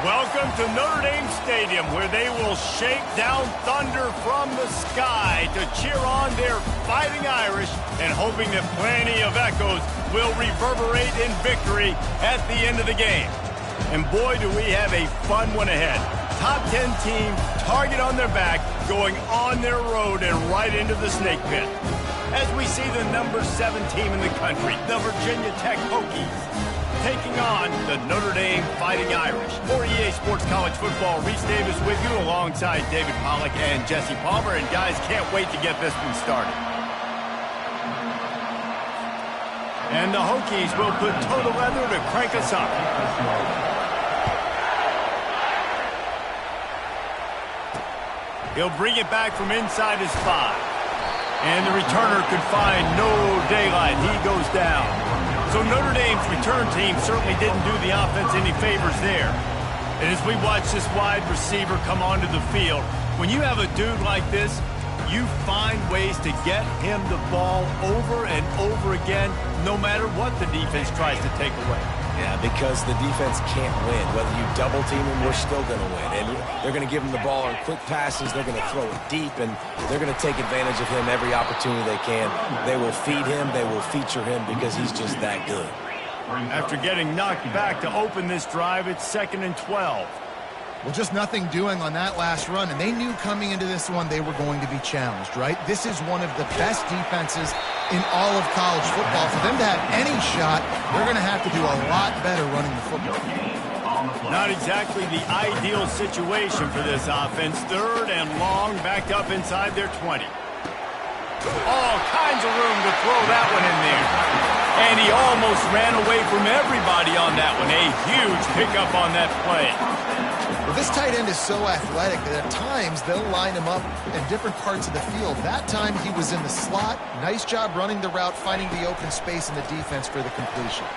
Welcome to Notre Dame Stadium, where they will shake down thunder from the sky to cheer on their Fighting Irish and hoping that plenty of echoes will reverberate in victory at the end of the game. And boy, do we have a fun one ahead. Top 10 team, target on their back, going on their road and right into the snake pit. As we see the number 7 team in the country, the Virginia Tech Hokies, taking on the Notre Dame Fighting Irish. For EA Sports College Football, Reese Davis with you alongside David Pollack and Jesse Palmer. And guys, can't wait to get this one started. And the Hokies will put toe to leather to crank us up. He'll bring it back from inside his 5. And the returner could find no daylight. He goes down. So Notre Dame's return team certainly didn't do the offense any favors there. And as we watch this wide receiver come onto the field, when you have a dude like this, you find ways to get him the ball over and over again, no matter what the defense tries to take away. Yeah, because the defense can't win. Whether you double team him, we're still going to win. And they're going to give him the ball on quick passes. They're going to throw it deep, and they're going to take advantage of him every opportunity they can. They will feed him. They will feature him because he's just that good. After getting knocked back to open this drive, it's 2nd and 12. Well, just nothing doing on that last run, and they knew coming into this one they were going to be challenged, right? This is one of the best defenses in all of college football. For them to have any shot, they're going to have to do a lot better running the football. Not exactly the ideal situation for this offense. 3rd and long, backed up inside their 20. All kinds of room to throw that one in there. And he almost ran away from everybody on that one. A huge pickup on that play. Well, this tight end is so athletic that at times they'll line him up in different parts of the field. That time he was in the slot. Nice job running the route, finding the open space in the defense for the completion.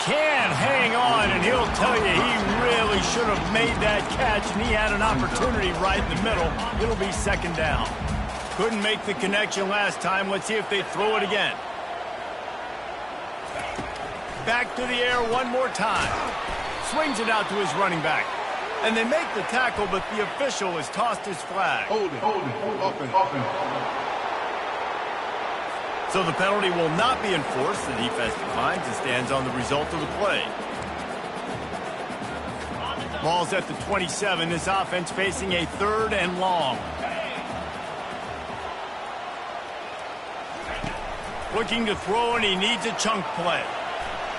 Can hang on, and he'll tell you he really should have made that catch, and he had an opportunity right in the middle. It'll be 2nd down. Couldn't make the connection last time. Let's see if they throw it again. Back to the air one more time. Swings it out to his running back. And they make the tackle, but the official has tossed his flag. Hold it. Open. So the penalty will not be enforced. The defense declines and stands on the result of the play. Ball's at the 27. This offense facing a 3rd and long. Looking to throw, and he needs a chunk play.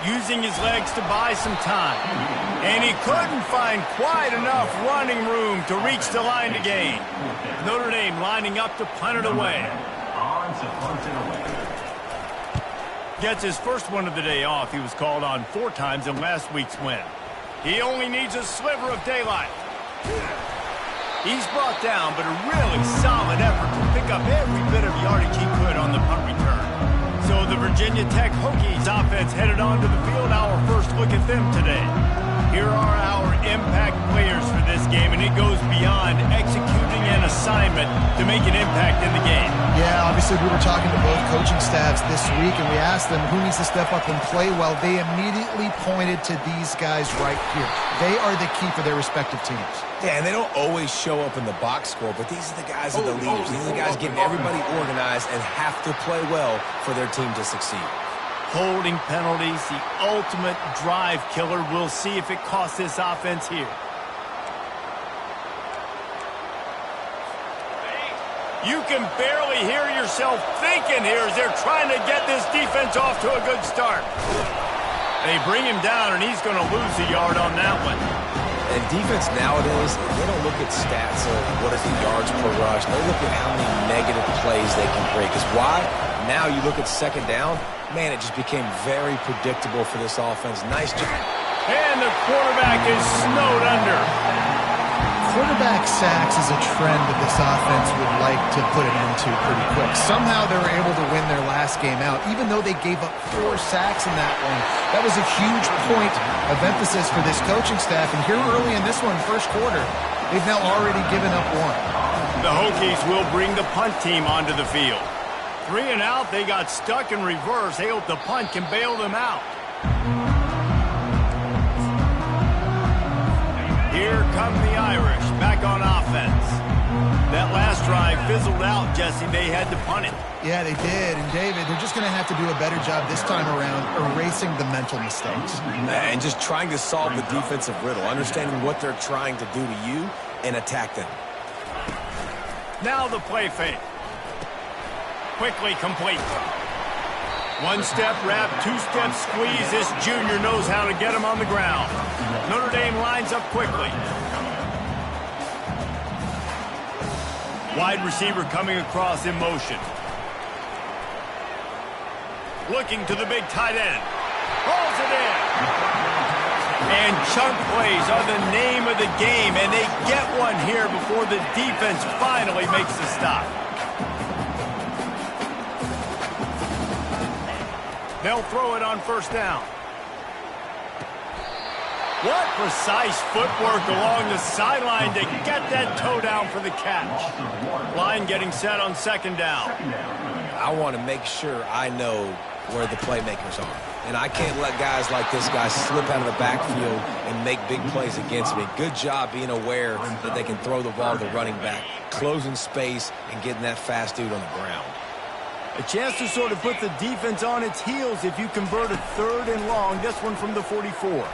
Using his legs to buy some time. And he couldn't find quite enough running room to reach the line to gain. Notre Dame lining up to punt it away. Gets his first one of the day off. He was called on 4 times in last week's win. He only needs a sliver of daylight. He's brought down, but a really solid effort to pick up every bit of yardage he could on the punt return. So the Virginia Tech Hokies offense headed onto the field. Our first look at them today. Here are our impact players for this game, and it goes beyond executing an assignment to make an impact in the game. Yeah, obviously we were talking to both coaching staffs this week, and we asked them who needs to step up and play well. They immediately pointed to these guys right here. They are the key for their respective teams. Yeah, and they don't always show up in the box score, but these are the guys that are the leaders. These are the guys getting everybody organized and have to play well for their team to succeed. Holding penalties, the ultimate drive killer. We'll see if it costs this offense here. You can barely hear yourself thinking here as they're trying to get this defense off to a good start. They bring him down, and he's going to lose a yard on that one. And defense nowadays, they don't look at stats of what is the yards per rush. They look at how many negative plays they can create. Because why? Now you look at 2nd down, man, it just became very predictable for this offense. Nice job. And the quarterback is snowed under. Quarterback sacks is a trend that this offense would like to put an end to pretty quick. Somehow they were able to win their last game out, even though they gave up 4 sacks in that one. That was a huge point of emphasis for this coaching staff. And here early in this one, first quarter, they've now already given up 1. The Hokies will bring the punt team onto the field. 3 and out, they got stuck in reverse. They hope the punt can bail them out. Here come the Irish back on offense. That last drive fizzled out, Jesse. They had to punt it. Yeah, they did. And, David, they're just going to have to do a better job this time around erasing the mental mistakes. And just trying to solve the defensive riddle, understanding what they're trying to do to you and attack them. Now the play fake. Quickly complete. One-step wrap, two-step squeeze. This junior knows how to get him on the ground. Notre Dame lines up quickly. Wide receiver coming across in motion. Looking to the big tight end. Pulls it in. And chunk plays are the name of the game, and they get one here before the defense finally makes the stop. They'll throw it on first down. What precise footwork along the sideline to get that toe down for the catch. Line getting set on second down. I want to make sure I know where the playmakers are. And I can't let guys like this guy slip out of the backfield and make big plays against me. Good job being aware that they can throw the ball to the running back, closing space, and getting that fast dude on the ground. A chance to sort of put the defense on its heels if you convert a third and long. This one from the 44.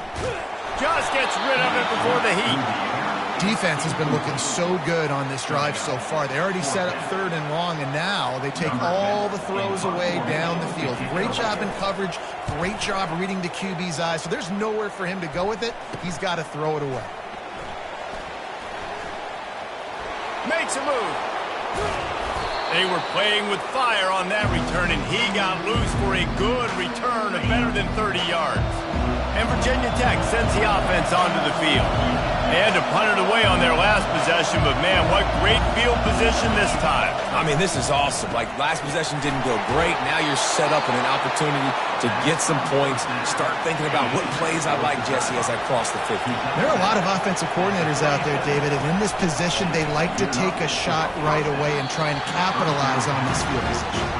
Just gets rid of it before the heat. Defense has been looking so good on this drive so far. They already set up third and long, and now they take all the throws away down the field. Great job in coverage. Great job reading the QB's eyes. So there's nowhere for him to go with it. He's got to throw it away. Makes a move. They were playing with fire on that return, and he got loose for a good return of better than 30 yards. And Virginia Tech sends the offense onto the field. They had to punt it away on their last possession, but man, what great field position this time. I mean, this is awesome. Like, last possession didn't go great. Now you're set up in an opportunity to get some points. Start thinking about what plays I like, Jesse, as I cross the 50. There are a lot of offensive coordinators out there, David, and in this position, they like to take a shot right away and try and capitalize on this field position.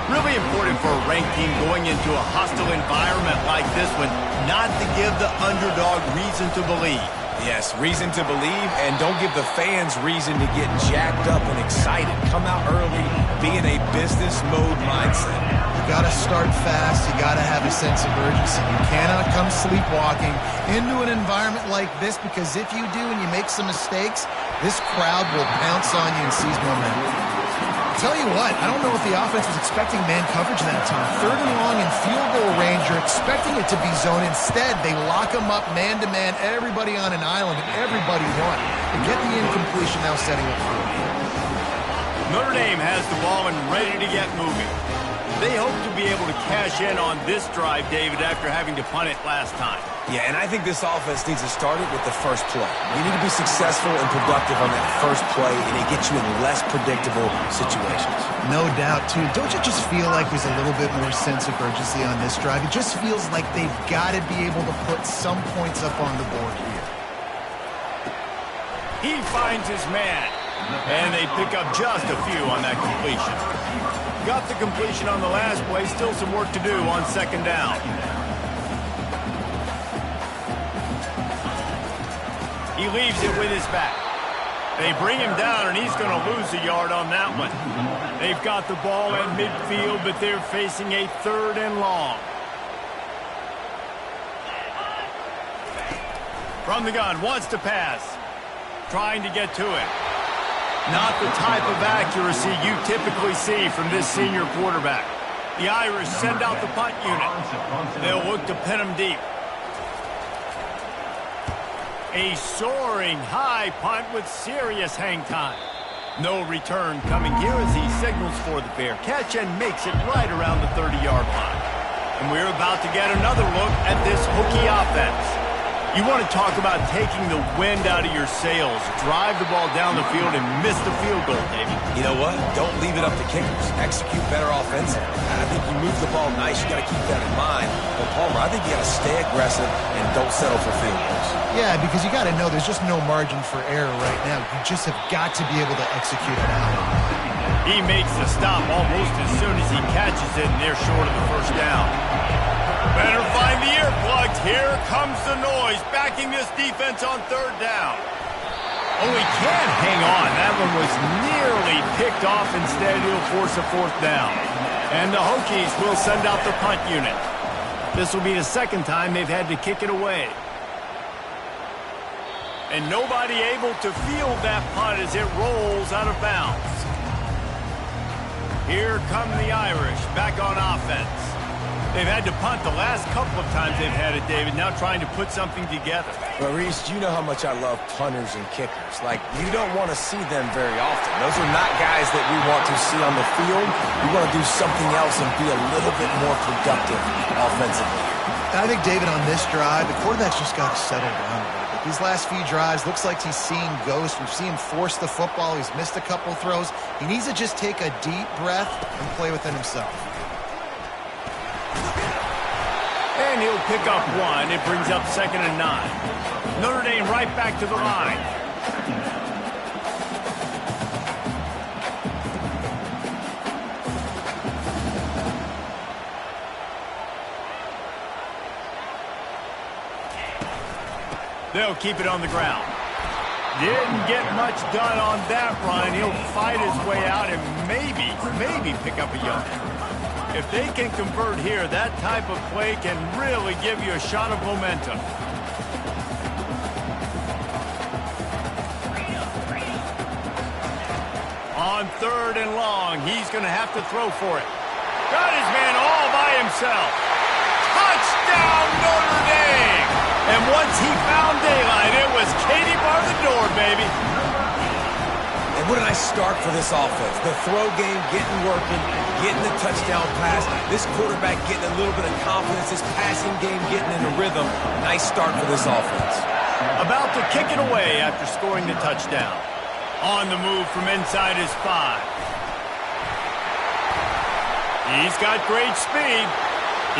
Really important for a ranked team going into a hostile environment like this one, not to give the underdog reason to believe. Yes, reason to believe, and don't give the fans reason to get jacked up and excited. Come out early, be in a business mode mindset. You got to start fast. You got to have a sense of urgency. You cannot come sleepwalking into an environment like this, because if you do and you make some mistakes, this crowd will pounce on you and seize momentum. Tell you what, I don't know if the offense was expecting man coverage that time. Third and long in field goal range, you're expecting it to be zone. Instead, they lock them up man-to-man, everybody on an island, and everybody won. And get the incompletion now setting up for it. Notre Dame has the ball and ready to get moving. They hope to be able to cash in on this drive, David, after having to punt it last time. Yeah, and I think this offense needs to start it with the first play. You need to be successful and productive on that first play, and it gets you in less predictable situations. No doubt, too. Don't you just feel like there's a little bit more sense of urgency on this drive? It just feels like they've got to be able to put some points up on the board here. He finds his man, and they pick up just a few on that completion. Got the completion on the last play, still some work to do on second down. He leaves it with his back. They bring him down, and he's going to lose a yard on that one. They've got the ball at midfield, but they're facing a third and long. From the gun, wants to pass. Trying to get to it. Not the type of accuracy you typically see from this senior quarterback. The Irish send out the punt unit. They'll look to pin him deep. A soaring high punt with serious hang time. No return coming here as he signals for the fair catch and makes it right around the 30-yard line. And we're about to get another look at this Hokie offense. You want to talk about taking the wind out of your sails. Drive the ball down the field and miss the field goal, David. You know what? Don't leave it up to kickers. Execute better offensively. I think you move the ball nice. You got to keep that in mind. But Palmer, I think you got to stay aggressive and don't settle for field goals. Yeah, because you got to know there's just no margin for error right now. You just have got to be able to execute it out. He makes the stop almost as soon as he catches it, and they're short of the first down. Better find the earplugs. Here comes the noise, backing this defense on third down. Oh, he can't hang on. That one was nearly picked off. Instead, he'll force a fourth down. And the Hokies will send out the punt unit. This will be the second time they've had to kick it away. And nobody able to field that punt as it rolls out of bounds. Here come the Irish back on offense. They've had to punt the last couple of times they've had it, David, now trying to put something together. But, Reese, you know how much I love punters and kickers. Like, you don't want to see them very often. Those are not guys that we want to see on the field. We want to do something else and be a little bit more productive offensively. I think, David, on this drive, the quarterback's just got to settle down a little bit. These last few drives, looks like he's seeing ghosts. We've seen him force the football. He's missed a couple throws. He needs to just take a deep breath and play within himself. And he'll pick up one. It brings up 2nd and 9. Notre Dame right back to the line. They'll keep it on the ground. Didn't get much done on that run. He'll fight his way out and maybe pick up a yard. If they can convert here, that type of play can really give you a shot of momentum. On 3rd and long, he's going to have to throw for it. Got his man all by himself. Touchdown, Notre Dame! And once he found daylight, it was Katie bar the door, baby. And what a nice start for this offense. The throw game getting working, getting the touchdown pass. This quarterback getting a little bit of confidence. This passing game getting in a rhythm. Nice start for this offense. About to kick it away after scoring the touchdown. On the move from inside his 5. He's got great speed.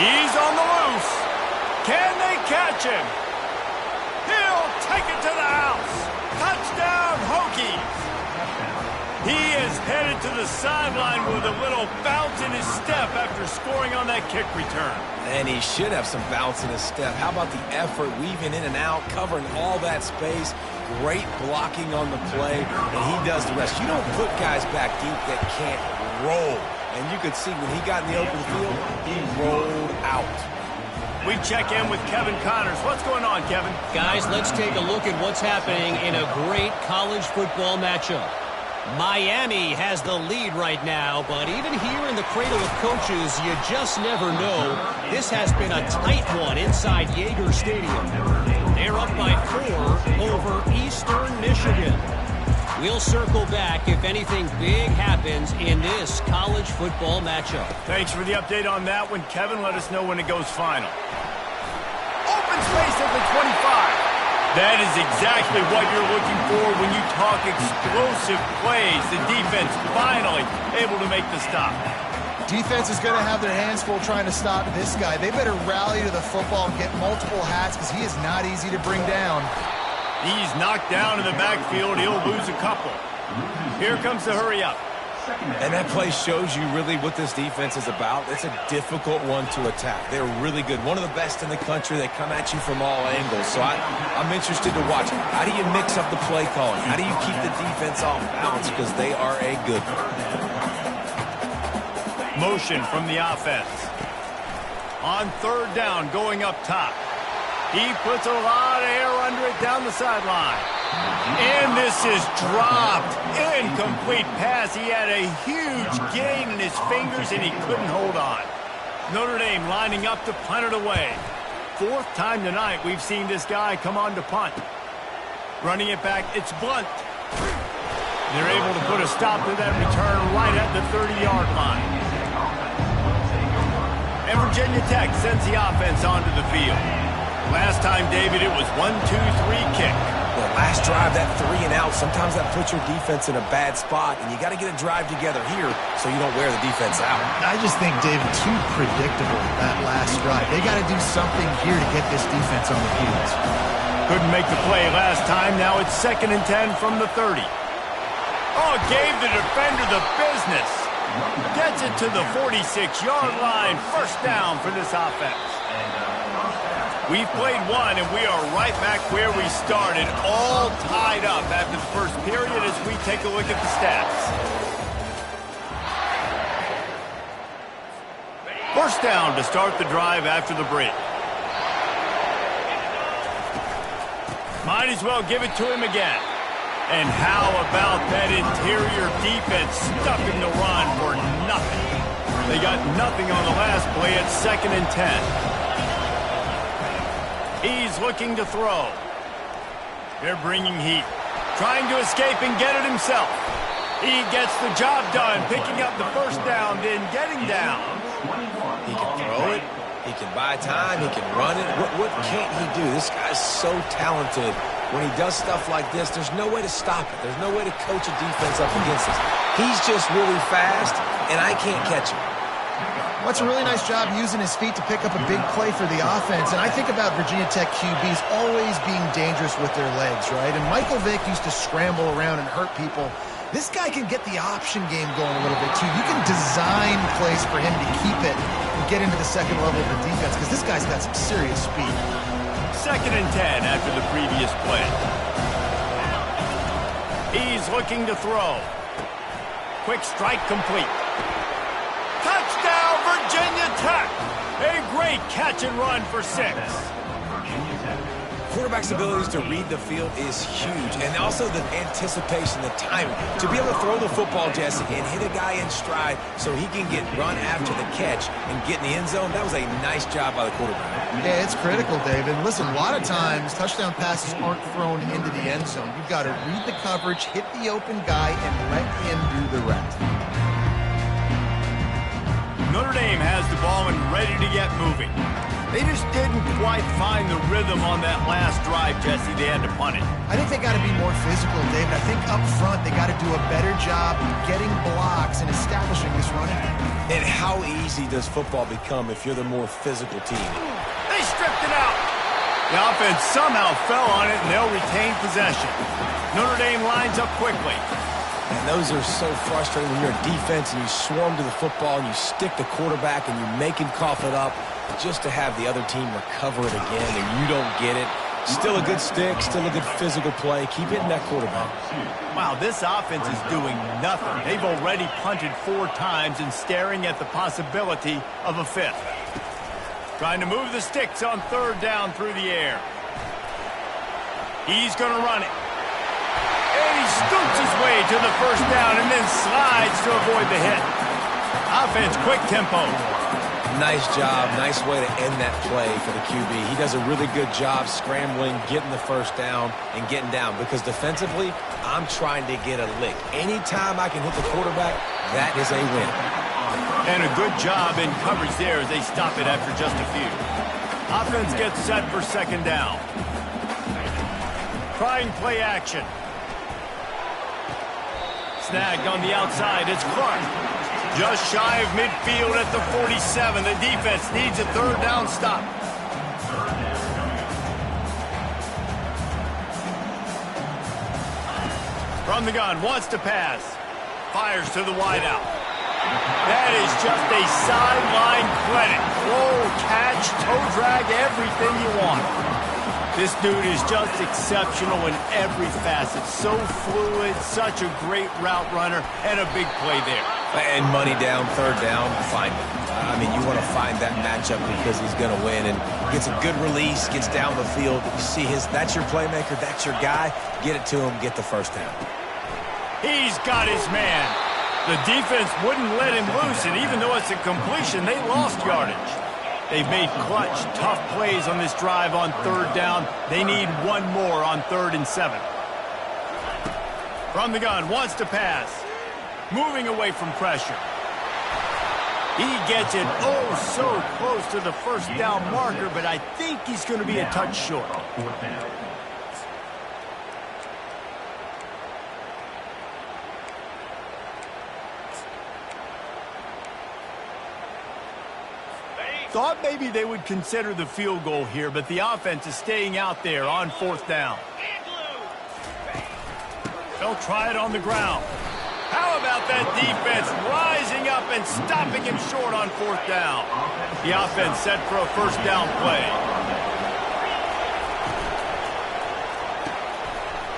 He's on the loose. Can they catch him? He'll take it to the house. Touchdown, Hokies. He is headed to the sideline with a little bounce in his step after scoring on that kick return. And he should have some bounce in his step. How about the effort, weaving in and out, covering all that space. Great blocking on the play, and he does the rest. You don't put guys back deep that can't roll. And you could see when he got in the open field, he rolled out. We check in with Kevin Connors. What's going on, Kevin? Guys, let's take a look at what's happening in a great college football matchup. Miami has the lead right now, but even here in the cradle of coaches, you just never know. This has been a tight one inside Yager Stadium. They're up by 4 over Eastern Michigan. We'll circle back if anything big happens in this college football matchup. Thanks for the update on that one, Kevin. Let us know when it goes final. Open space at the 25. That is exactly what you're looking for when you talk explosive plays. The defense finally able to make the stop. Defense is going to have their hands full trying to stop this guy. They better rally to the football and get multiple hats because he is not easy to bring down. He's knocked down in the backfield. He'll lose a couple. Here comes the hurry up. And that play shows you really what this defense is about. It's a difficult one to attack. They're really good. One of the best in the country. They come at you from all angles. So I'm interested to watch. How do you mix up the play calling? How do you keep the defense off balance? Because they are a good one. Motion from the offense. On 3rd down, going up top. He puts a lot of air under it down the sideline. And this is dropped. Incomplete pass. He had a huge gain in his fingers, and he couldn't hold on. Notre Dame lining up to punt it away. 4th time tonight we've seen this guy come on to punt. Running it back, it's Blunt. They're able to put a stop to that return right at the 30-yard line. And Virginia Tech sends the offense onto the field. Last time, David, it was 1-2-3 kick. Well, last drive, that 3 and out, sometimes that puts your defense in a bad spot, and you got to get a drive together here so you don't wear the defense out. I just think, David, too predictable, that last drive. They got to do something here to get this defense on the field. Couldn't make the play last time. Now it's 2nd and 10 from the 30. Oh, gave the defender the business. Gets it to the 46-yard line. 1st down for this offense. We've played one, and we are right back where we started, all tied up after the first period as we take a look at the stats. First down to start the drive after the break. Might as well give it to him again. And how about that interior defense stuffing the run for nothing? They got nothing on the last play at 2nd and 10. He's looking to throw. They're bringing heat. Trying to escape and get it himself. He gets the job done, picking up the first down, then getting down. He can throw it. He can buy time. He can run it. What can't he do? This guy's so talented. When he does stuff like this, there's no way to stop it. There's no way to coach a defense up against us. He's just really fast, and I can't catch him. Well, it's a really nice job using his feet to pick up a big play for the offense. And I think about Virginia Tech QBs always being dangerous with their legs, right? And Michael Vick used to scramble around and hurt people. This guy can get the option game going a little bit, too. You can design plays for him to keep it and get into the second level of the defense because this guy's got some serious speed. 2nd and 10 after the previous play. He's looking to throw. Quick strike complete. Touchdown, Virginia Tech! A great catch and run for 6. Quarterback's abilities to read the field is huge, and also the anticipation, the timing. To be able to throw the football, Jesse, and hit a guy in stride so he can get run after the catch and get in the end zone, that was a nice job by the quarterback. Yeah, it's critical, David. Listen, a lot of times touchdown passes aren't thrown into the end zone. You've got to read the coverage, hit the open guy, and let him do the rest. Notre Dame has the ball and ready to get moving. They just didn't quite find the rhythm on that last drive, Jesse. They had to punt it. I think they got to be more physical, David. I think up front they got to do a better job getting blocks and establishing this running game. And how easy does football become if you're the more physical team? They stripped it out. The offense somehow fell on it, and they'll retain possession. Notre Dame lines up quickly. And those are so frustrating when you're a defense and you swarm to the football and you stick the quarterback and you make him cough it up just to have the other team recover it again and you don't get it. Still a good stick, still a good physical play. Keep hitting that quarterback. Wow, this offense is doing nothing. They've already punted 4 times and staring at the possibility of a 5th. Trying to move the sticks on 3rd down through the air. He's going to run it. And he scoots his way to the first down and then slides to avoid the hit. Offense, quick tempo. Nice job. Nice way to end that play for the QB. He does a really good job scrambling, getting the first down, and getting down. Because defensively, I'm trying to get a lick. Anytime I can hit the quarterback, that is a win. And a good job in coverage there as they stop it after just a few. Offense gets set for 2nd down. Trying play action. Snagged on the outside. It's Clark. Just shy of midfield at the 47. The defense needs a 3rd down stop. From the gun, wants to pass. Fires to the wideout. That is just a sideline clinic. Roll, catch, toe drag, everything you want. This dude is just exceptional in every facet. So fluid, such a great route runner, and a big play there. And money down, 3rd down, find him. I mean, you want to find that matchup because he's going to win and gets a good release, gets down the field. You see that's your playmaker, that's your guy. Get it to him, get the first down. He's got his man. The defense wouldn't let him loose, and even though it's a completion, they lost yardage. They've made clutch, tough plays on this drive on 3rd down. They need one more on 3rd and 7. From the gun, wants to pass. Moving away from pressure. He gets it so close to the first down marker, but I think he's going to be a touch short. Thought maybe they would consider the field goal here, but the offense is staying out there on 4th down. They'll try it on the ground. How about that defense rising up and stopping him short on 4th down? The offense set for a first down play.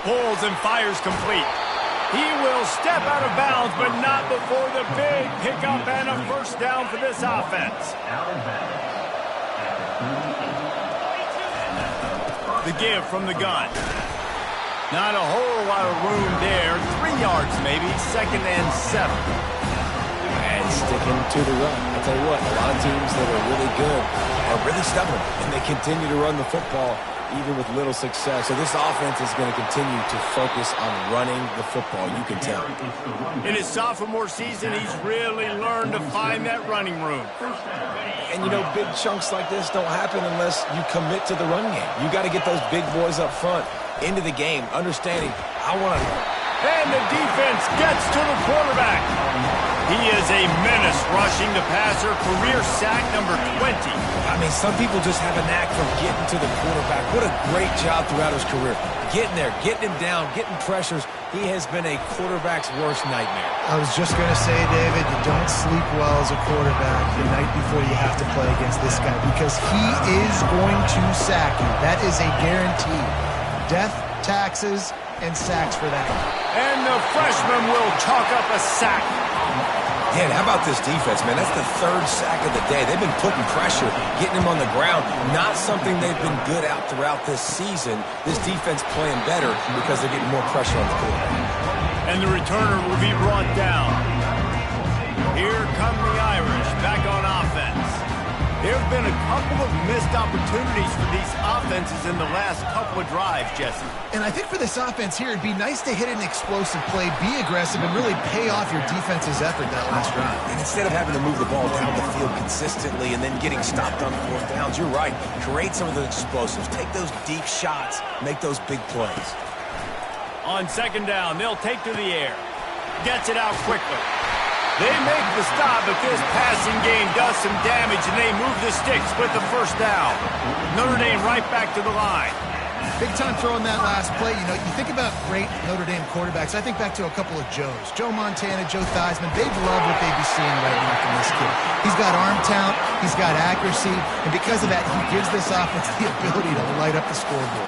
Pulls and fires complete. He will step out of bounds, but not before the big pickup and a first down for this offense. The give from the gun. Not a whole lot of room there. 3 yards maybe, 2nd and 7. And sticking to the run. I'll tell you what, a lot of teams that are really good are really stubborn, and they continue to run the football even with little success. So this offense is going to continue to focus on running the football, you can tell. In his sophomore season, he's really learned to find that running room. And, you know, big chunks like this don't happen unless you commit to the run game. You got to get those big boys up front into the game, understanding, I want to... And the defense gets to the quarterback. He is a menace rushing the passer, career sack number 20. I mean, some people just have a knack for getting to the quarterback. What a great job throughout his career. Getting there, getting him down, getting pressures. He has been a quarterback's worst nightmare. I was just going to say, David, you don't sleep well as a quarterback the night before you have to play against this guy because he is going to sack you. That is a guarantee. Death, taxes, and sacks for that. And the freshman will chalk up a sack. Yeah, and how about this defense, man? That's the 3rd sack of the day. They've been putting pressure, getting him on the ground. Not something they've been good at throughout this season. This defense playing better because they're getting more pressure on the quarterback. And the returner will be brought down. Here come the Irish back on offense. There have been a couple of missed opportunities for these offenses in the last couple of drives, Jesse. And I think for this offense here, it'd be nice to hit an explosive play, be aggressive, and really pay off your defense's effort that last drive. And instead of having to move the ball down the field consistently and then getting stopped on 4th downs, you're right. Create some of those explosives. Take those deep shots. Make those big plays. On 2nd down, they'll take to the air. Gets it out quickly. They make the stop, but this passing game does some damage, and they move the sticks with the first down. Notre Dame right back to the line. Big time throw in that last play. You know, you think about great Notre Dame quarterbacks. I think back to a couple of Joes. Joe Montana, Joe Theismann. They'd love what they'd be seeing right now from this kid. He's got arm talent. He's got accuracy. And because of that, he gives this offense the ability to light up the scoreboard.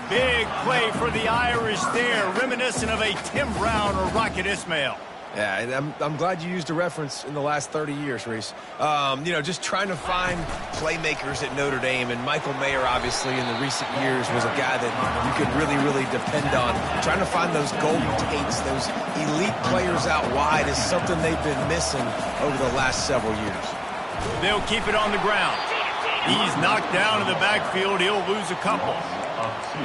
Big play for the Irish there, reminiscent of a Tim Brown or Rocket Ismail. Yeah, and I'm glad you used a reference in the last 30 years, Reese. You know, just trying to find playmakers at Notre Dame, and Michael Mayer, obviously, in the recent years, was a guy that you could really, really depend on. Trying to find those golden takes, those elite players out wide is something they've been missing over the last several years. They'll keep it on the ground. He's knocked down in the backfield. He'll lose a couple.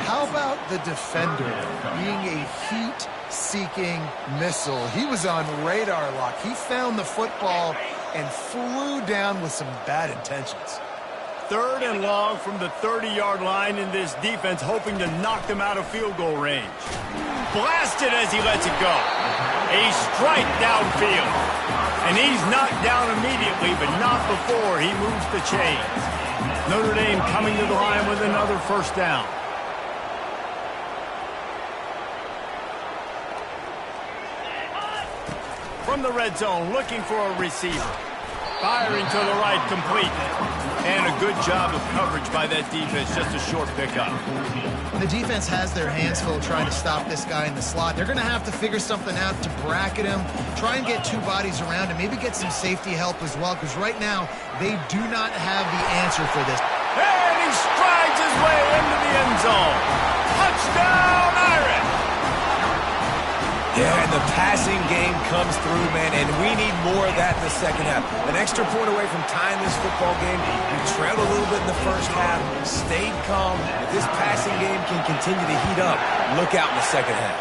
How about the defender being a heat-seeking missile? He was on radar lock. He found the football and flew down with some bad intentions. 3rd and long from the 30-yard line, in this defense hoping to knock them out of field goal range. Blasted as he lets it go. A strike downfield. And he's knocked down immediately, but not before he moves the chains. Notre Dame coming to the line with another first down. From the red zone, looking for a receiver. Firing to the right, complete. And a good job of coverage by that defense, just a short pickup. The defense has their hands full trying to stop this guy in the slot. They're going to have to figure something out to bracket him, try and get two bodies around him, maybe get some safety help as well, because right now they do not have the answer for this. And he strides his way into the end zone. Touchdown, Irish! Yeah, and the passing game comes through, man, and we need more of that in the second half. An extra point away from tying this football game. We trailed a little bit in the first half, stayed calm. If this passing game can continue to heat up, look out in the second half.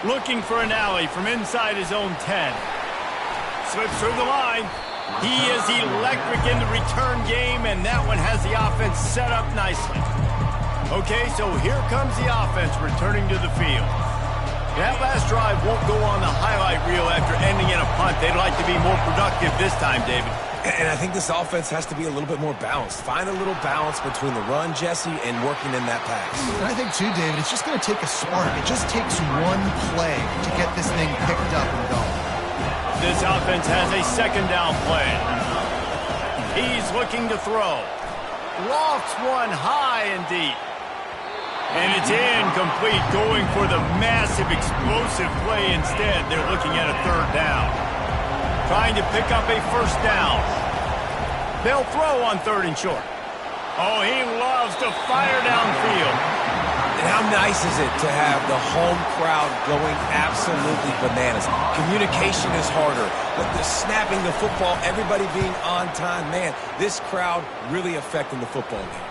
Looking for an alley from inside his own 10. Slips through the line. He is electric in the return game, and that one has the offense set up nicely. Okay, so here comes the offense returning to the field. That last drive won't go on the highlight reel after ending in a punt. They'd like to be more productive this time, David. And I think this offense has to be a little bit more balanced. Find a little balance between the run, Jesse, and working in that pass. And I think, too, David, it's just going to take a spark. It just takes one play to get this thing picked up and going. This offense has a second down play. He's looking to throw. Lofts one high and deep. And it's incomplete, going for the massive explosive play instead. They're looking at a third down. Trying to pick up a first down. They'll throw on third and short. Oh, he loves to fire downfield. And how nice is it to have the home crowd going absolutely bananas? Communication is harder, but the snapping the football, everybody being on time, man, this crowd really affecting the football game.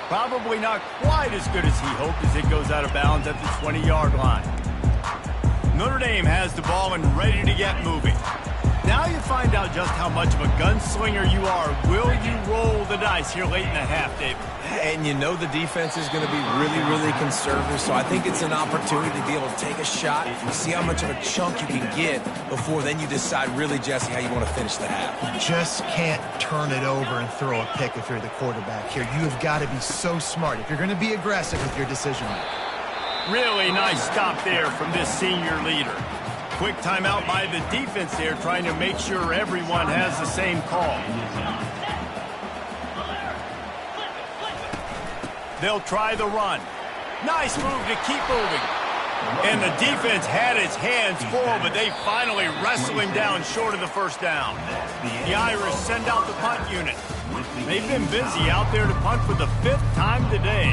Probably not quite as good as he hoped as it goes out of bounds at the 20-yard line. Notre Dame has the ball and ready to get moving. Now you find out just how much of a gunslinger you are. Will you roll the dice here late in the half, David? And you know the defense is going to be really, really conservative, so I think it's an opportunity to be able to take a shot, see how much of a chunk you can get before then you decide really, Jesse, how you want to finish the half. You just can't turn it over and throw a pick if you're the quarterback here. You have got to be so smart if you're going to be aggressive with your decision making. Really nice stop there from this senior leader. Quick timeout by the defense there, trying to make sure everyone has the same call. They'll try the run. Nice move to keep moving. And the defense had its hands full, but they finally wrestle him down short of the first down. The Irish send out the punt unit. They've been busy out there to punt for the 5th time today.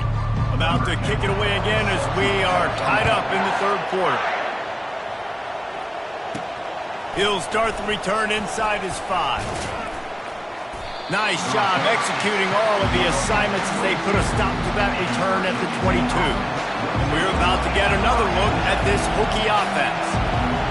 About to kick it away again as we are tied up in the third quarter. He'll start the return inside his 5. Nice job executing all of the assignments as they put a stop to that return at the 22. And we're about to get another look at this Hokie offense.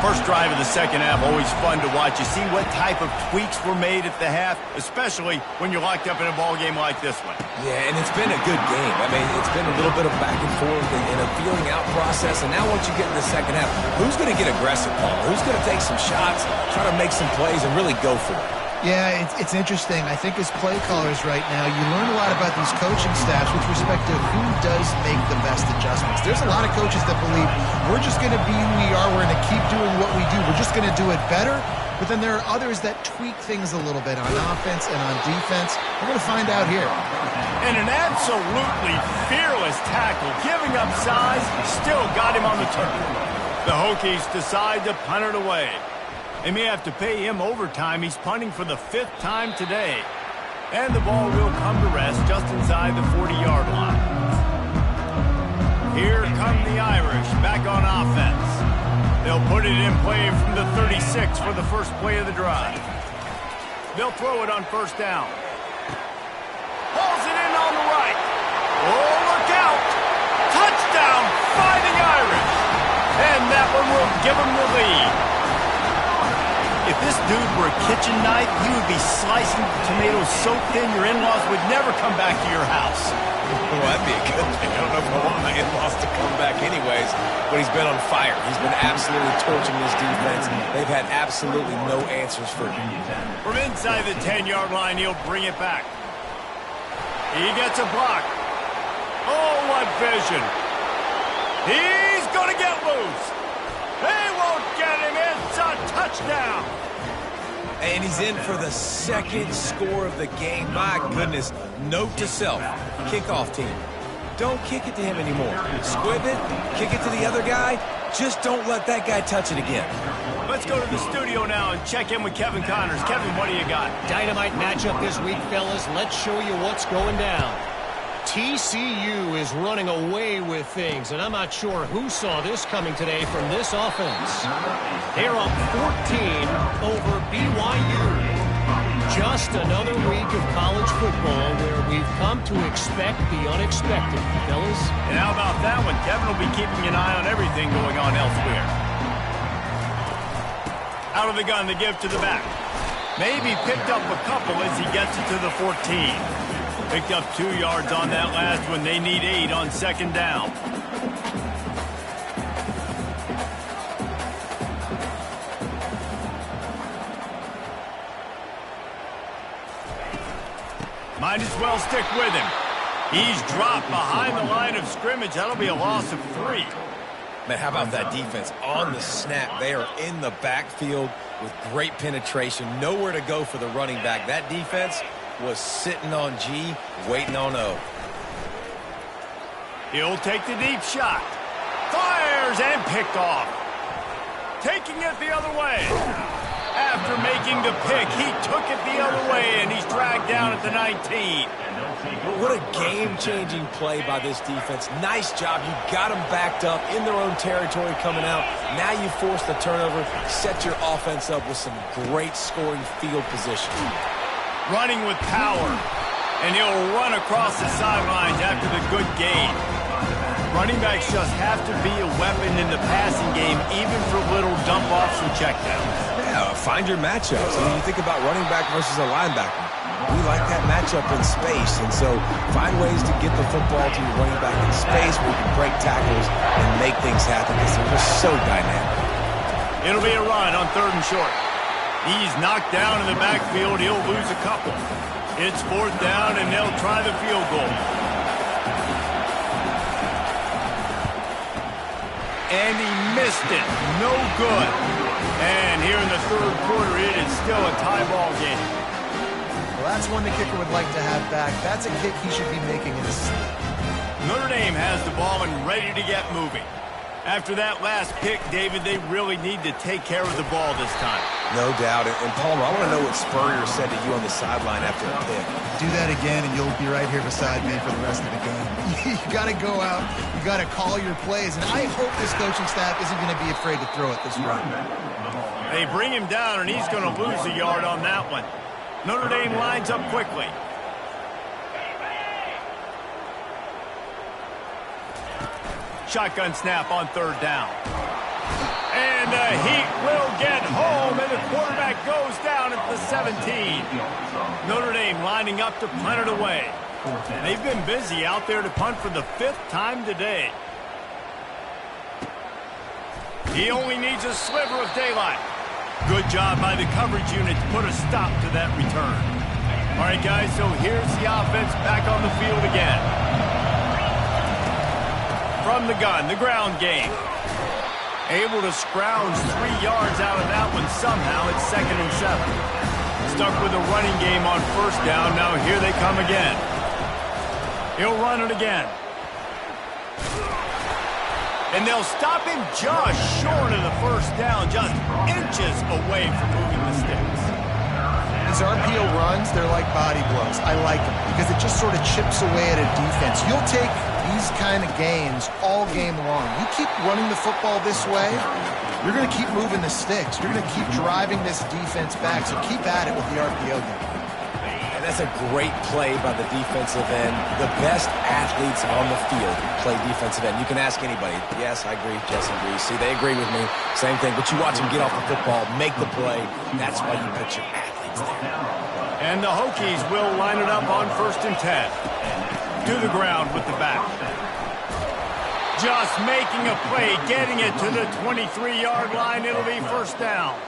First drive of the second half, always fun to watch. You see what type of tweaks were made at the half, especially when you're locked up in a ball game like this one. Yeah, and it's been a good game. I mean, it's been a little bit of back and forth and a feeling out process. And now once you get in the second half, who's going to get aggressive, Paul? Who's going to take some shots, try to make some plays, and really go for it? Yeah, it's interesting. I think as play callers right now, you learn a lot about these coaching staffs with respect to who does make the best adjustments. There's a lot of coaches that believe we're just going to be who we are. We're going to keep doing what we do. We're just going to do it better. But then there are others that tweak things a little bit on offense and on defense. We're going to find out here. And an absolutely fearless tackle, giving up size, still got him on the turn. The Hokies decide to punt it away. They may have to pay him overtime. He's punting for the 5th time today. And the ball will come to rest just inside the 40-yard line. Here come the Irish back on offense. They'll put it in play from the 36 for the first play of the drive. They'll throw it on first down. Hauls it in on the right. Oh, look out! Touchdown, Fighting Irish! And that one will give them the lead. If this dude were a kitchen knife, he would be slicing tomatoes so thin your in-laws would never come back to your house. Well, that'd be a good thing. I don't know if I want my in-laws to come back anyways, but he's been on fire. He's been absolutely torching this defense. They've had absolutely no answers for him. From inside the 10-yard line, he'll bring it back. He gets a block. Oh, what vision. He's going to get loose. They won't get him. It's a touchdown. And he's in for the second score of the game. My goodness. Note to self, kickoff team. Don't kick it to him anymore. Squib it, kick it to the other guy. Just don't let that guy touch it again. Let's go to the studio now and check in with Kevin Connors. Kevin, what do you got? Dynamite matchup this week, fellas. Let's show you what's going down. TCU is running away with things, and I'm not sure who saw this coming today from this offense. They're up 14 over BYU. Just another week of college football where we've come to expect the unexpected, fellas. And how about that one? Kevin will be keeping an eye on everything going on elsewhere. Out of the gun, the give to the back. Maybe picked up a couple as he gets it to the 14. Picked up 2 yards on that last one. They need 8 on second down. Might as well stick with him. He's dropped behind the line of scrimmage. That'll be a loss of 3. Man, how about that defense on the snap? They are in the backfield with great penetration. Nowhere to go for the running back. That defense was sitting on G, waiting on O. He'll take the deep shot. Fires and picked off. Taking it the other way. After making the pick, he took it the other way, and he's dragged down at the 19. What a game-changing play by this defense. Nice job. You got them backed up in their own territory coming out. Now you force the turnover, set your offense up with some great scoring field position. Running with power, and he'll run across the sidelines after the good gain. Running backs just have to be a weapon in the passing game, even for little dump-offs and checkdowns. Yeah, find your matchups. I mean, you think about running back versus a linebacker. We like that matchup in space, and so find ways to get the football to your running back in space where you can break tackles and make things happen because they're just so dynamic. It'll be a run on 3rd and short. He's knocked down in the backfield. He'll lose a couple. It's 4th down, and they'll try the field goal. And he missed it. No good. And here in the 3rd quarter, it is still a tie ball game. Well, that's one the kicker would like to have back. That's a kick he should be making in his sleep. Notre Dame has the ball and ready to get moving. After that last pick, David, they really need to take care of the ball this time. No doubt. And Palmer, I want to know what Spurrier said to you on the sideline after a pick. Do that again, and you'll be right here beside me for the rest of the game. You got to go out. You got to call your plays. And I hope this coaching staff isn't going to be afraid to throw it this run. They bring him down, and he's going to lose a yard on that one. Notre Dame lines up quickly. Shotgun snap on 3rd down. And the Heat will get home, and the quarterback goes down at the 17. Notre Dame lining up to punt it away. They've been busy out there to punt for the 5th time today. He only needs a sliver of daylight. Good job by the coverage unit to put a stop to that return. All right, guys, so here's the offense back on the field again. From the gun, the ground game. Able to scrounge 3 yards out of that one somehow. It's 2nd and 7. Stuck with a running game on 1st down. Now here they come again. He'll run it again. And they'll stop him just short of the 1st down, just inches away from moving the sticks. These RPO runs, they're like body blows. I like them because it just sort of chips away at a defense. You'll take these kind of gains all game long. You keep running the football this way, you're going to keep moving the sticks. You're going to keep driving this defense back, so keep at it with the RPO game. And that's a great play by the defensive end. The best athletes on the field play defensive end. You can ask anybody. Yes, I agree. Jesse agrees. See, they agree with me. Same thing. But you watch them get off the football, make the play. That's why you put your athletes there. And the Hokies will line it up on 1st and 10. To the ground with the back. Just making a play, getting it to the 23-yard line. It'll be 1st down.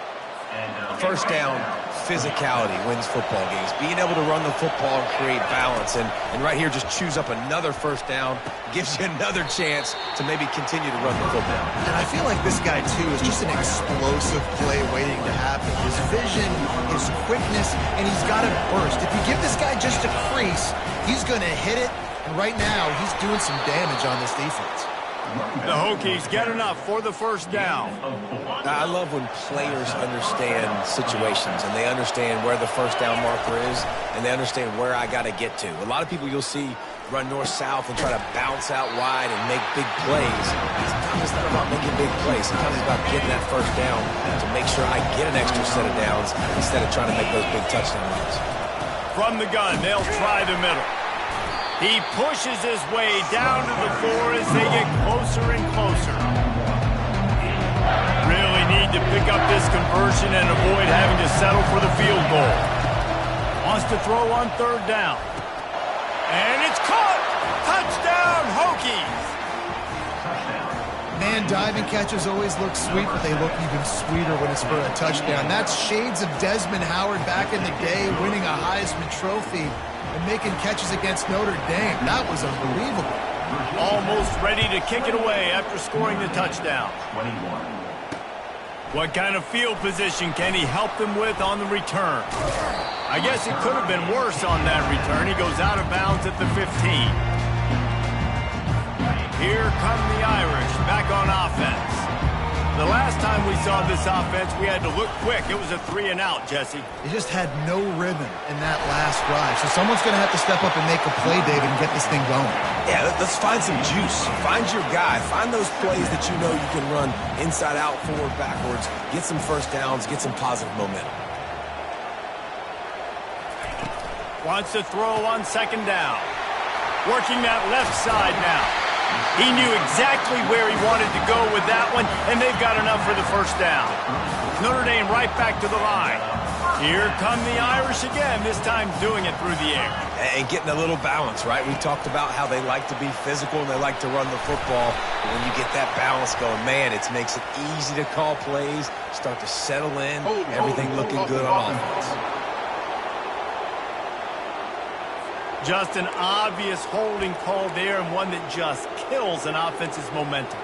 First down, physicality wins football games. Being able to run the football and create balance. And right here, just choose up another first down, gives you another chance to maybe continue to run the football. And I feel like this guy, too, is just an explosive play waiting to happen. His vision, his quickness, and he's got a burst. If you give this guy just a crease, he's going to hit it. And right now, he's doing some damage on this defense. The Hokies get enough for the first down. I love when players understand situations and they understand where the first down marker is and they understand where I got to get to. A lot of people you'll see run north-south and try to bounce out wide and make big plays. Sometimes it's not about making big plays. Sometimes it's about getting that first down to make sure I get an extra set of downs instead of trying to make those big touchdown runs. From the gun, they'll try the middle. He pushes his way down to the floor as they get closer and closer. Really need to pick up this conversion and avoid having to settle for the field goal. Wants to throw on third down. And it's caught! Touchdown, Hokies! Man, diving catches always look sweet, but they look even sweeter when it's for a touchdown. That's shades of Desmond Howard back in the day, winning a Heisman Trophy and making catches against Notre Dame. That was unbelievable. Almost ready to kick it away after scoring the touchdown. 21. What kind of field position can he help them with on the return? I guess it could have been worse on that return. He goes out of bounds at the 15. Here come the Irish back on offense. The last time we saw this offense, we had to look quick. It was a 3-and-out, Jesse. They just had no rhythm in that last drive. So someone's going to have to step up and make a play, David, and get this thing going. Yeah, let's find some juice. Find your guy. Find those plays that you know you can run inside out, forward, backwards. Get some first downs. Get some positive momentum. Wants to throw on second down. Working that left side now. He knew exactly where he wanted to go with that one, and they've got enough for the first down. Notre Dame right back to the line. Here come the Irish again, this time doing it through the air. And getting a little balance, right? We talked about how they like to be physical and they like to run the football. But when you get that balance going, man, it makes it easy to call plays, start to settle in, everything looking good on offense. Just an obvious holding call there, and one that just kills an offense's momentum.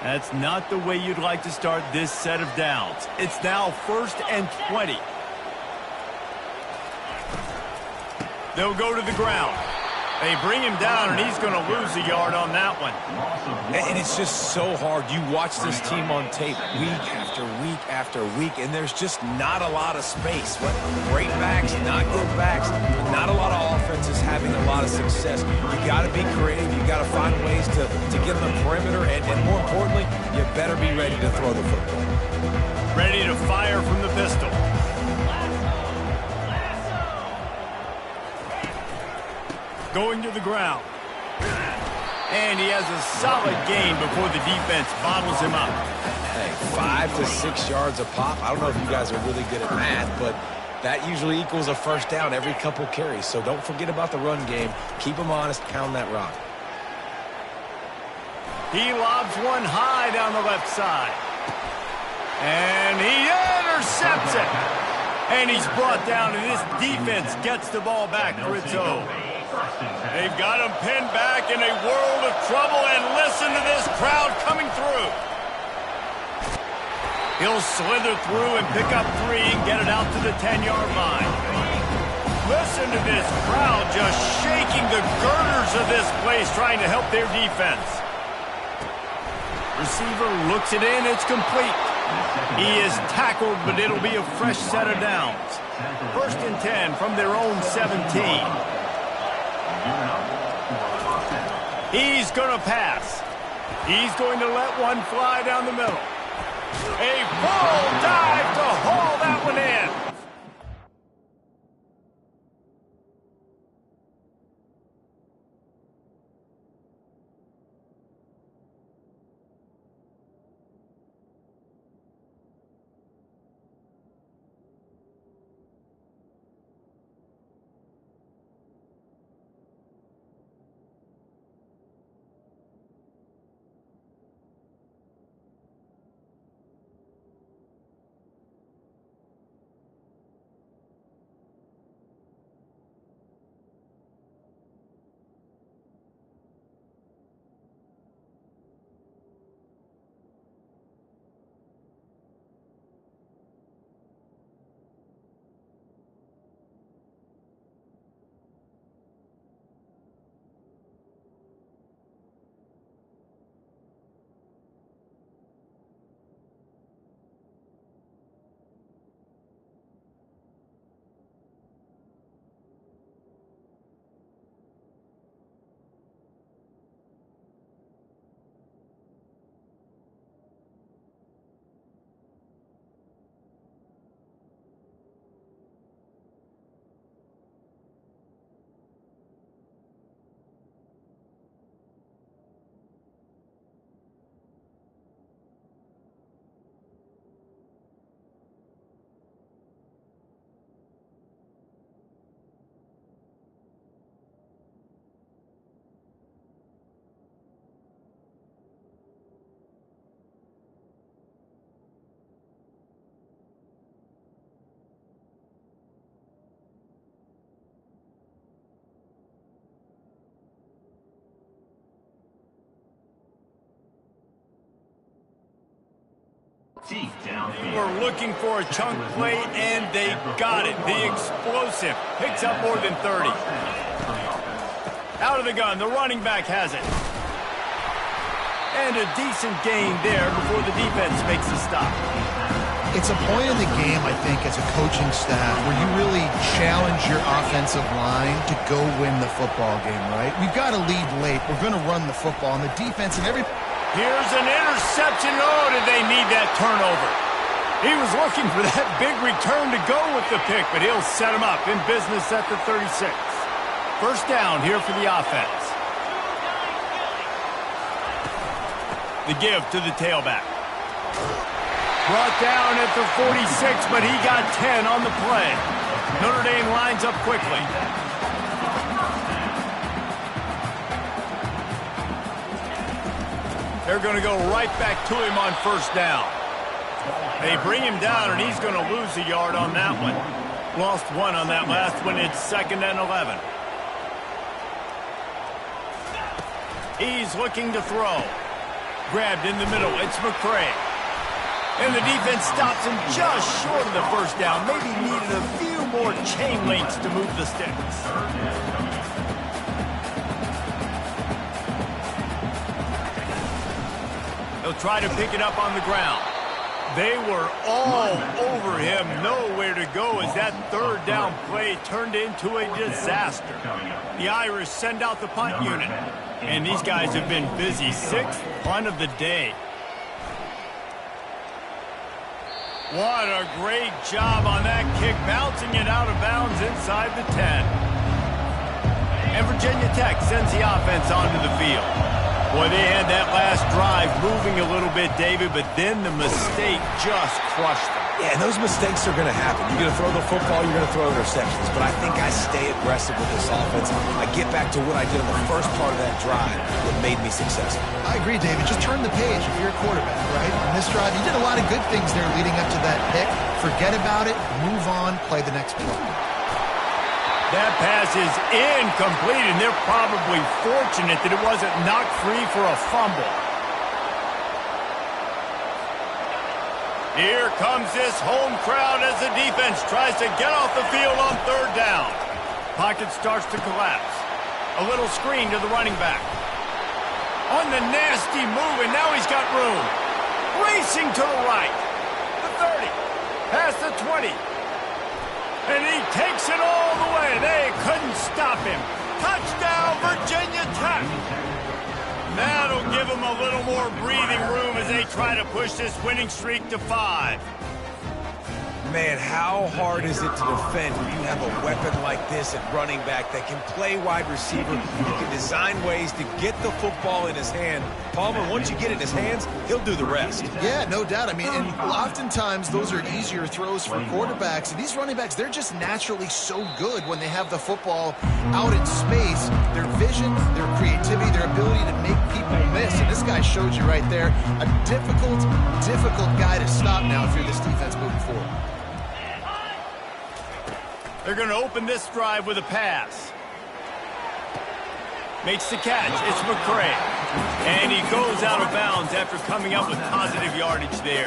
That's not the way you'd like to start this set of downs. It's now 1st and 20. They'll go to the ground. They bring him down, and he's going to lose a yard on that one. And it's just so hard. You watch this team on tape week after week after week, and there's just not a lot of space. Great backs, not good backs, not a lot of offenses having a lot of success. You got to be creative. You got to find ways to get on the perimeter, and more importantly, you better be ready to throw the football. Ready to fire from the pistol. Going to the ground. And he has a solid gain before the defense bottles him up. Hey, 5 to 6 yards a pop. I don't know if you guys are really good at math, but that usually equals a first down every couple carries. So don't forget about the run game. Keep them honest. Pound that rock. He lobs one high down the left side. And he intercepts it. And he's brought down, and this defense gets the ball back for its own. They've got him pinned back in a world of trouble, and listen to this crowd coming through. He'll slither through and pick up 3 and get it out to the 10-yard line. Listen to this crowd just shaking the girders of this place, trying to help their defense. Receiver looks it in, it's complete. He is tackled, but it'll be a fresh set of downs. 1st and 10 from their own 17. He's going to pass. He's going to let one fly down the middle. A full dive to haul that one in. They were looking for a chunk play, and they got it. The explosive picks up more than 30. Out of the gun, the running back has it. And a decent gain there before the defense makes the stop. It's a point in the game, I think, as a coaching staff where you really challenge your offensive line to go win the football game, right? We've got to lead late. We're going to run the football, and the defense and every... Here's an interception. Oh, did they need that turnover? He was looking for that big return to go with the pick, but he'll set him up in business at the 36. First down here for the offense. The give to the tailback. Brought down at the 46, but he got 10 on the play. Notre Dame lines up quickly. They're going to go right back to him on first down. They bring him down, and he's going to lose a yard on that one. Lost one on that last one. It's 2nd and 11. He's looking to throw. Grabbed in the middle. It's McCray. And the defense stops him just short of the first down. Maybe needed a few more chain links to move the sticks. He'll try to pick it up on the ground. They were all over him. Nowhere to go as that third down play turned into a disaster. The Irish send out the punt unit. And these guys have been busy. 6th punt of the day. What a great job on that kick, bouncing it out of bounds inside the 10. And Virginia Tech sends the offense onto the field. Boy, they had that last drive moving a little bit, David, but then the mistake just crushed them. Yeah, and those mistakes are going to happen. You're going to throw the football, you're going to throw interceptions. But I think I stay aggressive with this offense. I get back to what I did in the first part of that drive that made me successful. I agree, David. Just turn the page if you're a quarterback, right? On this drive, you did a lot of good things there leading up to that pick. Forget about it, move on, play the next play. That pass is incomplete, and they're probably fortunate that it wasn't knocked free for a fumble. Here comes this home crowd as the defense tries to get off the field on third down. Pocket starts to collapse. A little screen to the running back. On the nasty move, and now he's got room. Racing to the right. The 30. Past the 20. And he takes it all the way. They couldn't stop him. Touchdown, Virginia Tech. That'll give them a little more breathing room as they try to push this winning streak to 5. Man, how hard is it to defend when you have a weapon like this at running back that can play wide receiver, who can design ways to get the football in his hand? Palmer, once you get it in his hands, he'll do the rest. Yeah, no doubt. I mean, and oftentimes those are easier throws for quarterbacks. And these running backs, they're just naturally so good when they have the football out in space. Their vision, their creativity, their ability to make people miss. And this guy showed you right there, a difficult guy to stop now if you're this defense moving forward. They're going to open this drive with a pass. Makes the catch. It's McCray. And he goes out of bounds after coming up with positive yardage there.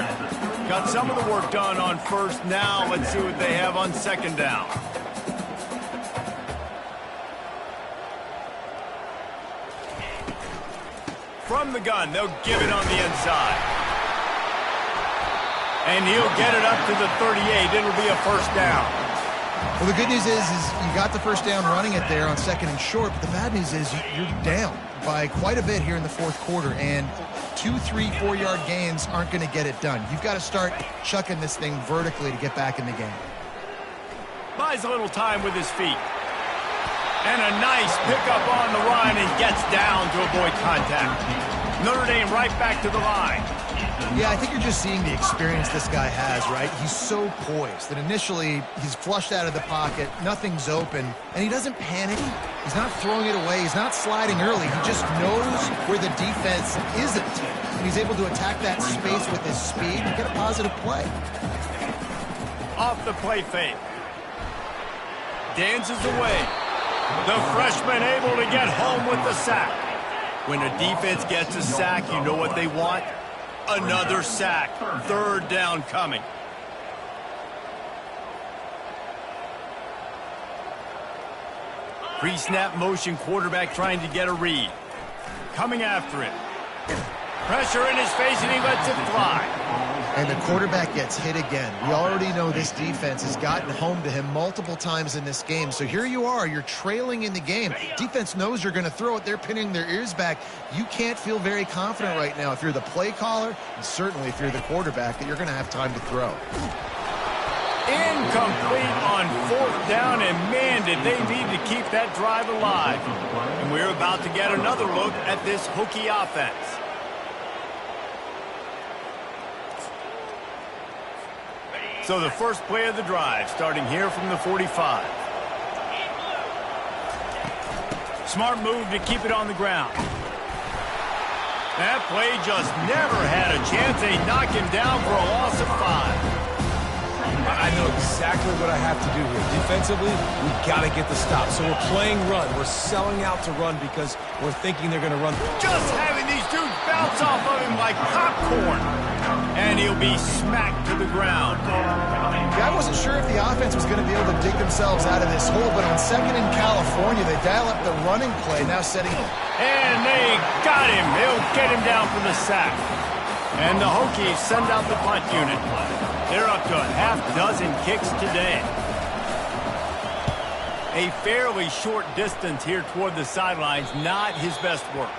Got some of the work done on first. Now let's see what they have on second down. From the gun, they'll give it on the inside. And he'll get it up to the 38. It'll be a first down. Well, the good news is you got the first down running it there on 2nd and short, but the bad news is you're down by quite a bit here in the fourth quarter, and 2, 3, 4-yard gains aren't going to get it done. You've got to start chucking this thing vertically to get back in the game. Buys a little time with his feet. And a nice pickup on the run and gets down to avoid contact. Notre Dame right back to the line. Yeah, I think you're just seeing the experience this guy has, right? He's so poised that initially he's flushed out of the pocket, nothing's open, and he doesn't panic. He's not throwing it away. He's not sliding early. He just knows where the defense isn't. And he's able to attack that space with his speed and get a positive play. Off the play fake. Dances away. The freshman able to get home with the sack. When a defense gets a sack, you know what they want? Another sack. Third down coming. Pre-snap motion, quarterback trying to get a read. Coming after it. Pressure in his face, and he lets it fly. And the quarterback gets hit again. We already know this defense has gotten home to him multiple times in this game. So here you are, you're trailing in the game. Defense knows you're going to throw it. They're pinning their ears back. You can't feel very confident right now if you're the play caller, and certainly if you're the quarterback, that you're going to have time to throw. Incomplete on fourth down, and man, did they need to keep that drive alive. And we're about to get another look at this Hokie offense. So the first play of the drive, starting here from the 45. Smart move to keep it on the ground. That play just never had a chance. They knock him down for a loss of 5. I know exactly what I have to do here. Defensively, we've got to get the stop. So we're playing run. We're selling out to run because we're thinking they're going to run. Just having these dudes bounce off of him like popcorn. And he'll be smacked to the ground. Yeah, I wasn't sure if the offense was going to be able to dig themselves out of this hole, but on second in California, they dial up the running play, now setting it. And they got him. They'll get him down for the sack. And the Hokies send out the punt unit. They're up to a half-dozen kicks today. A fairly short distance here toward the sidelines, not his best work.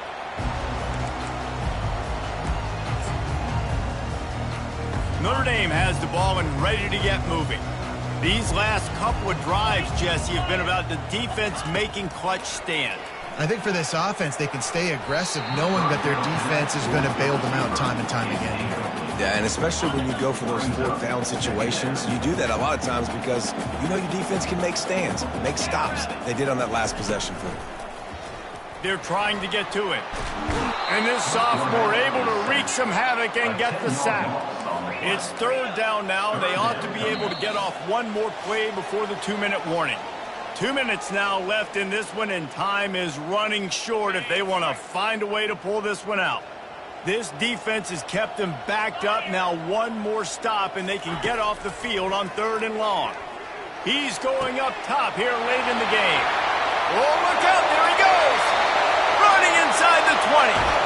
Notre Dame has the ball and ready to get moving. These last couple of drives, Jesse, have been about the defense making clutch stands. I think for this offense, they can stay aggressive knowing that their defense is going to bail them out time and time again. Yeah, and especially when you go for those fourth down situations, you do that a lot of times because you know your defense can make stands, make stops. They did on that last possession for them. They're trying to get to it. And this sophomore able to wreak some havoc and get the sack. It's third down now. They ought to be able to get off one more play before the 2-minute warning. 2 minutes now left in this one, and time is running short if they want to find a way to pull this one out. This defense has kept them backed up. Now one more stop, and they can get off the field on 3rd and long. He's going up top here late in the game. Oh, look out. There he goes. Running inside the 20.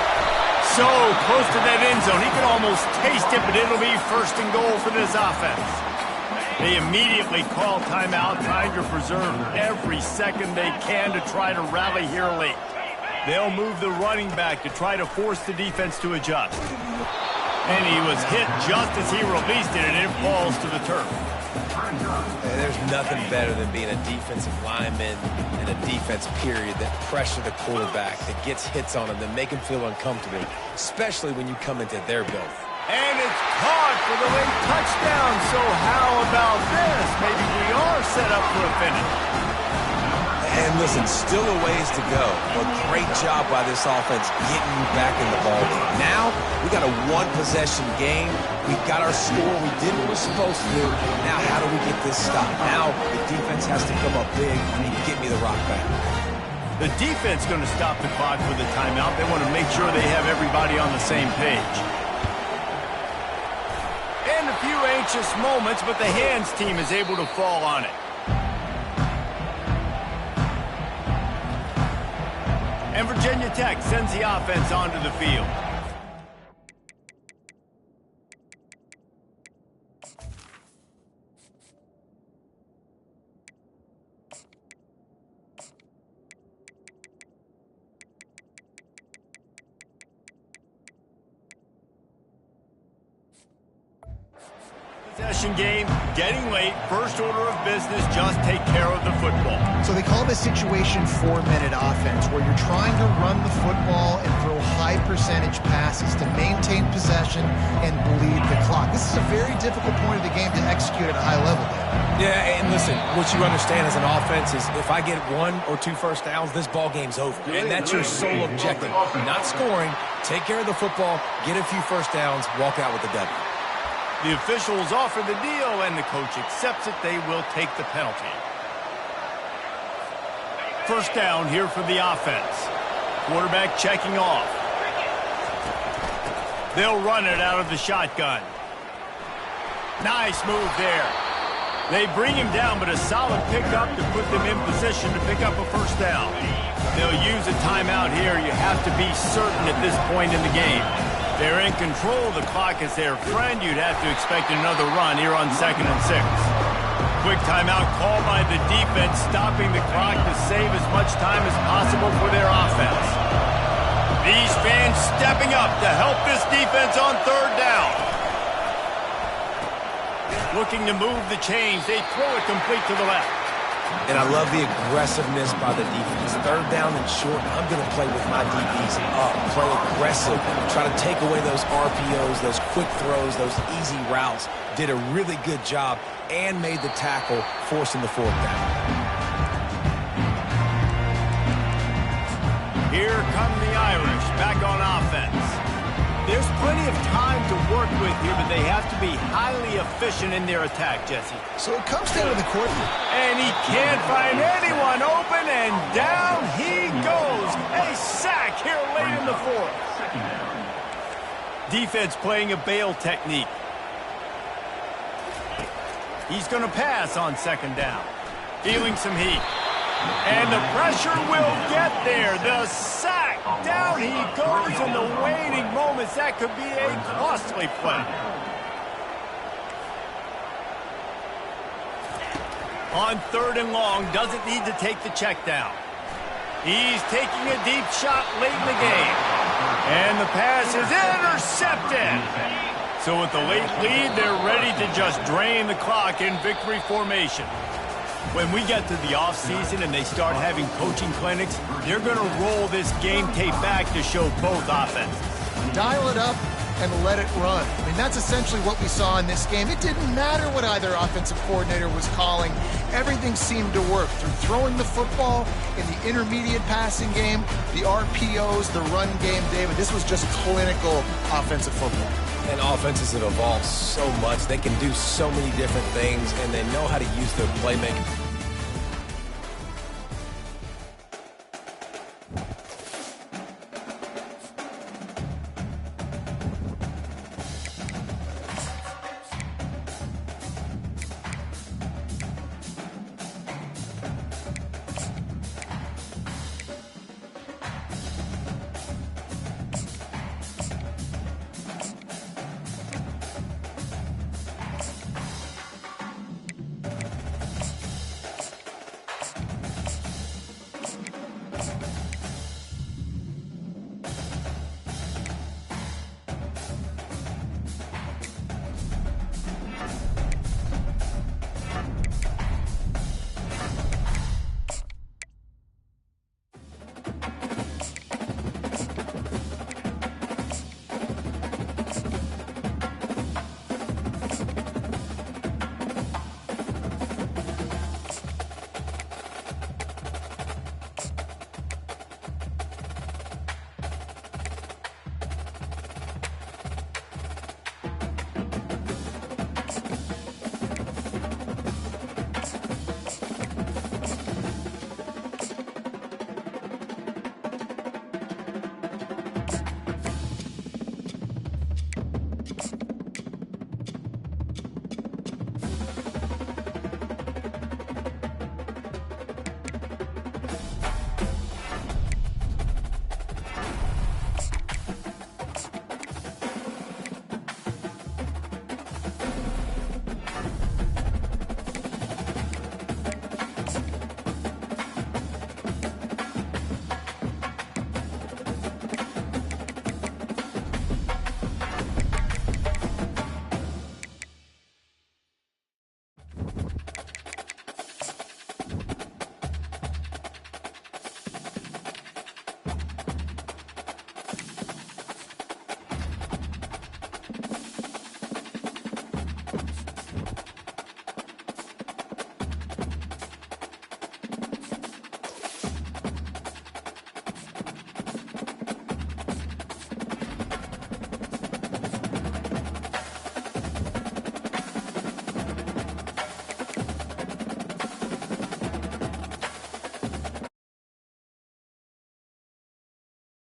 So close to that end zone. He could almost taste it, but it'll be 1st and goal for this offense. They immediately call timeout, trying to preserve every second they can to try to rally here late. They'll move the running back to try to force the defense to adjust. And he was hit just as he released it, and it falls to the turf. And there's nothing better than being a defensive lineman and a defense period that pressure the quarterback, that gets hits on him, that make him feel uncomfortable, especially when you come into their build. And it's caught for the late touchdown. So how about this? Maybe we are set up for a finish. And listen, still a ways to go, but great job by this offense getting you back in the ballgame. Now, we got a one-possession game. We got our score. We did what we're supposed to do. Now, how do we get this stop? Now, the defense has to come up big and get me the rock back. The defense going to stop the clock with a timeout. They want to make sure they have everybody on the same page. And a few anxious moments, but the hands team is able to fall on it. And Virginia Tech sends the offense onto the field. Possession game, getting late, first order of business, just take care of the football. So they call this situation 4-minute offense, where you're trying to run the football and throw high percentage passes to maintain possession and bleed the clock. This is a very difficult point of the game to execute at a high level, Dan. Yeah, and listen, what you understand as an offense is if I get 1 or 2 first downs, this ball game's over. And that's your sole objective. Not scoring, take care of the football, get a few first downs, walk out with the W. The officials offer the deal, and the coach accepts it. They will take the penalty. First down here for the offense. Quarterback checking off. They'll run it out of the shotgun. Nice move there. They bring him down, but a solid pickup to put them in position to pick up a first down. They'll use a timeout here. You have to be certain at this point in the game. They're in control of the clock as their friend. You'd have to expect another run here on 2nd and 6. Quick timeout called by the defense, stopping the clock to save as much time as possible for their offense. These fans stepping up to help this defense on 3rd down. Looking to move the chains. They throw it complete to the left. And I love the aggressiveness by the defense. 3rd down and short, I'm going to play with my DBs up. Play aggressive. Try to take away those RPOs, those quick throws, those easy routes. Did a really good job and made the tackle, forcing the 4th down. Here come the Irish back on offense. There's plenty of time to work with here, but they have to be highly efficient in their attack, Jesse. So it comes down to the quarterback. And he can't find anyone open, and down he goes. A sack here late in the 4th. Defense playing a bail technique. He's going to pass on 2nd down. Feeling some heat. And the pressure will get there. The sack. Down he goes in the waiting moments. That could be a costly play. On 3rd and long, doesn't need to take the check down. He's taking a deep shot late in the game. And the pass is intercepted. So with the late lead, they're ready to just drain the clock in victory formation. When we get to the offseason and they start having coaching clinics, they're going to roll this game tape back to show both offenses. Dial it up and let it run. I mean, that's essentially what we saw in this game. It didn't matter what either offensive coordinator was calling. Everything seemed to work through throwing the football in the intermediate passing game, the RPOs, the run game, David. This was just clinical offensive football. And offenses have evolved so much. They can do so many different things, and they know how to use their playmaking.